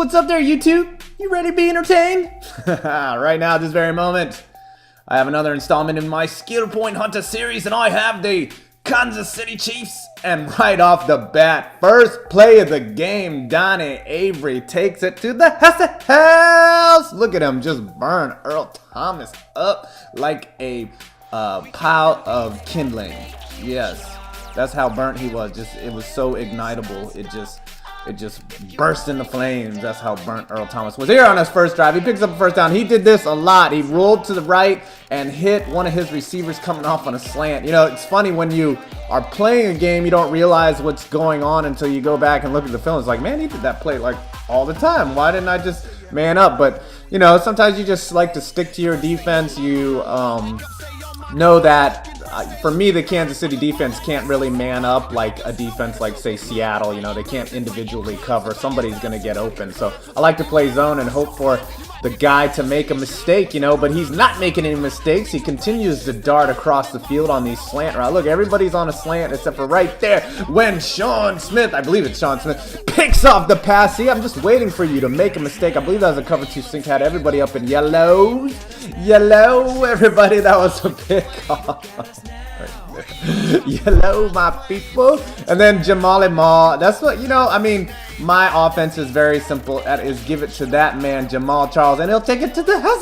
What's up there, YouTube? You ready to be entertained? Right now, this very moment, I have another installment in my Skill Point Hunter series, and I have the Kansas City Chiefs. And right off the bat, first play of the game, Donnie Avery takes it to the house. Look at him just burn Earl Thomas up like a pile of kindling. Yes, that's how burnt he was. It was so ignitable. It just burst into flames. That's how burnt Earl Thomas was. Here on his first drive, he picks up a first down. He did this a lot. He rolled to the right and hit one of his receivers coming off on a slant. You know, it's funny when you are playing a game, you don't realize what's going on until you go back and look at the film. It's like, man, he did that play like all the time. Why didn't I just man up? But, you know, sometimes you just like to stick to your defense. You know that for me, the Kansas City defense can't really man up like a defense like, say, Seattle. You know, they can't individually cover. Somebody's going to get open. So I like to play zone and hope for the guy to make a mistake, you know, but he's not making any mistakes. He continues to dart across the field on these slant routes. Look, everybody's on a slant except for right there when Sean Smith, I believe it's Sean Smith, picks off the pass. See, I'm just waiting for you to make a mistake. I believe that was a cover 2 sync, had everybody up in yellows. Yellow, everybody, that was a pick off. Yellow, my people. And then Jamali Mall. That's what, you know, I mean, my offense is very simple. That is, give it to that man, Jamal Charles, and he'll take it to the house.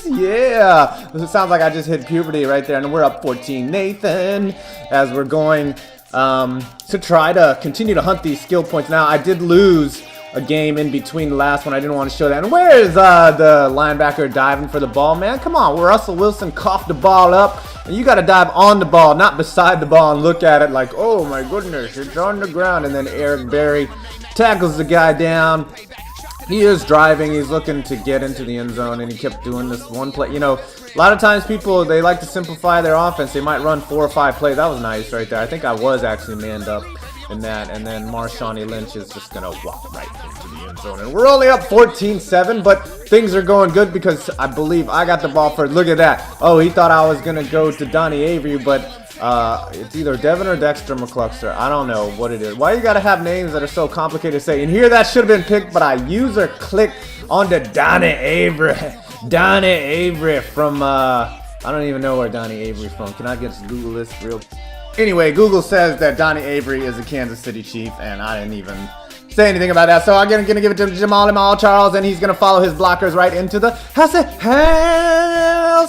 Yeah. It sounds like I just hit puberty right there, and we're up 14. Nathan, as we're going to try to continue to hunt these skill points. Now, I did lose a game in between the last one. I didn't want to show that. And where's the linebacker diving for the ball, man? Come on, Russell Wilson coughed the ball up. And you got to dive on the ball, not beside the ball, and look at it like, oh my goodness, it's on the ground. And then Eric Berry tackles the guy down. He is driving. He's looking to get into the end zone, and he kept doing this one play. You know, a lot of times people, they like to simplify their offense. They might run 4 or 5 plays. That was nice right there. I think I was actually manned up in that, and then Marshawn Lynch is just gonna walk right into the end zone, and we're only up 14-7, but things are going good because I believe I got the ball first. Look at that. Oh, he thought I was gonna go to Donnie Avery, but it's either Devin or Dexter McCluster. I don't know what it is. Why you gotta have names that are so complicated to say? And here that should have been picked, but I user clicked onto Donnie Avery. Donnie Avery from I don't even know where Donnie Avery's from. Can I just Google this real? Anyway, Google says that Donnie Avery is a Kansas City Chief, and I didn't even say anything about that. So I'm going to give it to Jamal Charles, and he's going to follow his blockers right into the house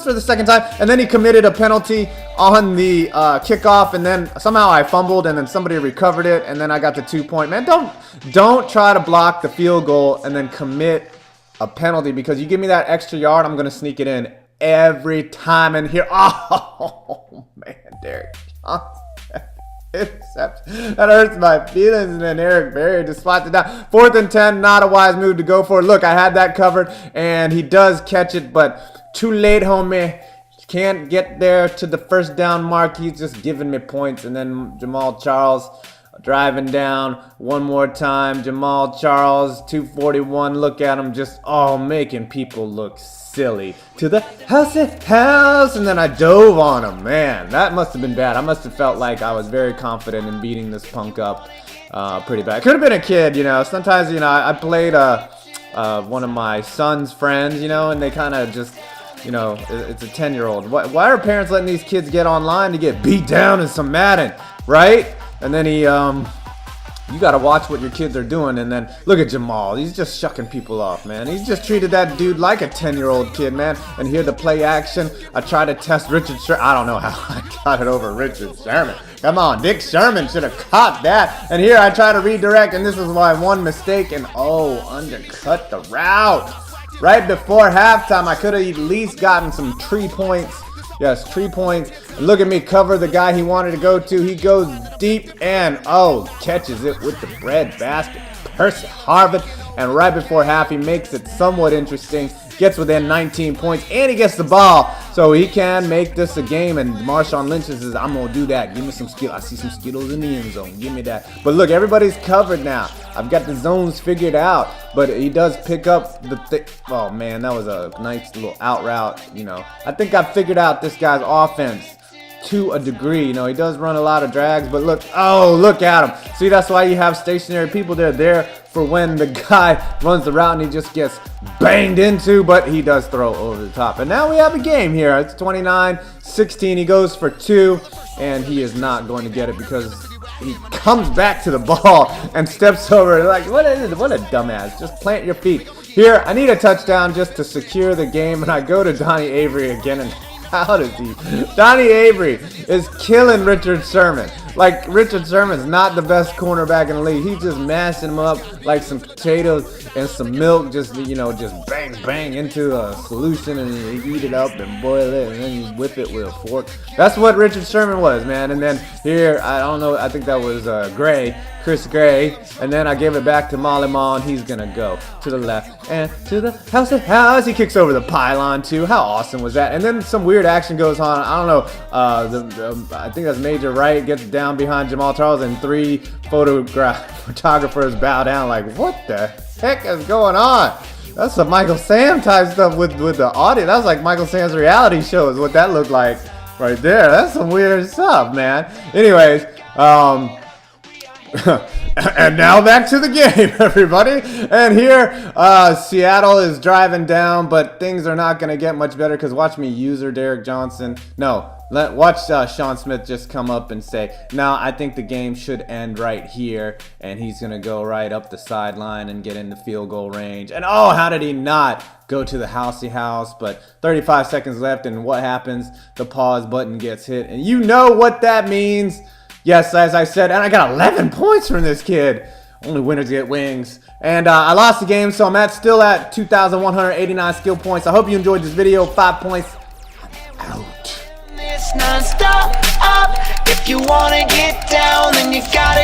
for the second time. And then he committed a penalty on the kickoff, and then somehow I fumbled, and then somebody recovered it, and then I got the 2-point. Man, don't try to block the field goal and then commit a penalty, because you give me that extra yard, I'm going to sneak it in every time. And here, oh man, Derek. Interception. That hurts my feelings. And then Eric Berry just slots it down. 4th and 10, not a wise move to go for. Look, I had that covered, and he does catch it, but too late, homie. Can't get there to the first down mark. He's just giving me points. And then Jamal Charles driving down one more time. Jamal Charles, 241. Look at him, just making people look silly. To the house, and then I dove on him. Man, that must have been bad. I must have felt like I was very confident in beating this punk up pretty bad. Could have been a kid, you know. Sometimes, you know, I played one of my son's friends, you know, and they kind of just, you know, it's a 10-year-old. Why are parents letting these kids get online to get beat down in some Madden, right? And then you gotta watch what your kids are doing. And then look at Jamal, he's just shucking people off, man. He's just treated that dude like a 10-year-old kid, man. And here the play action, I try to test Richard Sherman. I don't know how I got it over Richard Sherman. Come on, Dick Sherman should have caught that. And here I try to redirect, and this is why one mistake, and undercut the route. Right before halftime, I could have at least gotten some 3 points. Yes, 3 points. And look at me cover the guy he wanted to go to. He goes deep and, catches it with the bread basket. Percy Harvin. And right before half, he makes it somewhat interesting. Gets within 19 points, and he gets the ball. So he can make this a game. And Marshawn Lynch says, I'm going to do that. Give me some skill. I see some Skittles in the end zone. Give me that. But look, everybody's covered now. I've got the zones figured out. But he does pick up the oh, man, that was a nice little out route, you know. I think I figured out this guy's offense. to a degree. You know, he does run a lot of drags, but look, oh, look at him. See, that's why you have stationary people. They're there for when the guy runs the route and he just gets banged into, but he does throw over the top. And now we have a game here. It's 29-16. He goes for 2, and he is not going to get it because he comes back to the ball and steps over. Like, what a dumbass. Just plant your feet. Here, I need a touchdown just to secure the game, and I go to Donnie Avery again, and how does he? Donnie Avery is killing Richard Sherman. Like, Richard Sherman's not the best cornerback in the league. He's just mashing him up like some potatoes and some milk. Just, you know, just bang, bang into a solution, and you eat it up and boil it, and then you whip it with a fork. That's what Richard Sherman was, man. And then here, I don't know, I think that was Chris Gray. And then I give it back to Molly Maw, and he's going to go to the left and to the house. He kicks over the pylon, too. How awesome was that? And then some weird action goes on. I don't know. I think that's Major Wright gets down behind Jamal Charles, and 3 photographers bow down like, what the heck is going on? That's some Michael Sam type stuff with the audio. That's like Michael Sam's reality show is what that looked like right there. That's some weird stuff, man. Anyways, and now back to the game, everybody. And here, Seattle is driving down, but things are not going to get much better because watch me, user Derek Johnson. No, watch Sean Smith just come up and say, no, I think the game should end right here. And he's going to go right up the sideline and get in the field goal range. And oh, how did he not go to the house? But 35 seconds left, and what happens? The pause button gets hit. And you know what that means. Yes, as I said, and I got 11 points from this kid. Only winners get wings. And I lost the game, so I'm still at 2,189 skill points. I hope you enjoyed this video. 5 points. I'm out. It's non-stop up. If you wanna get down, then you gotta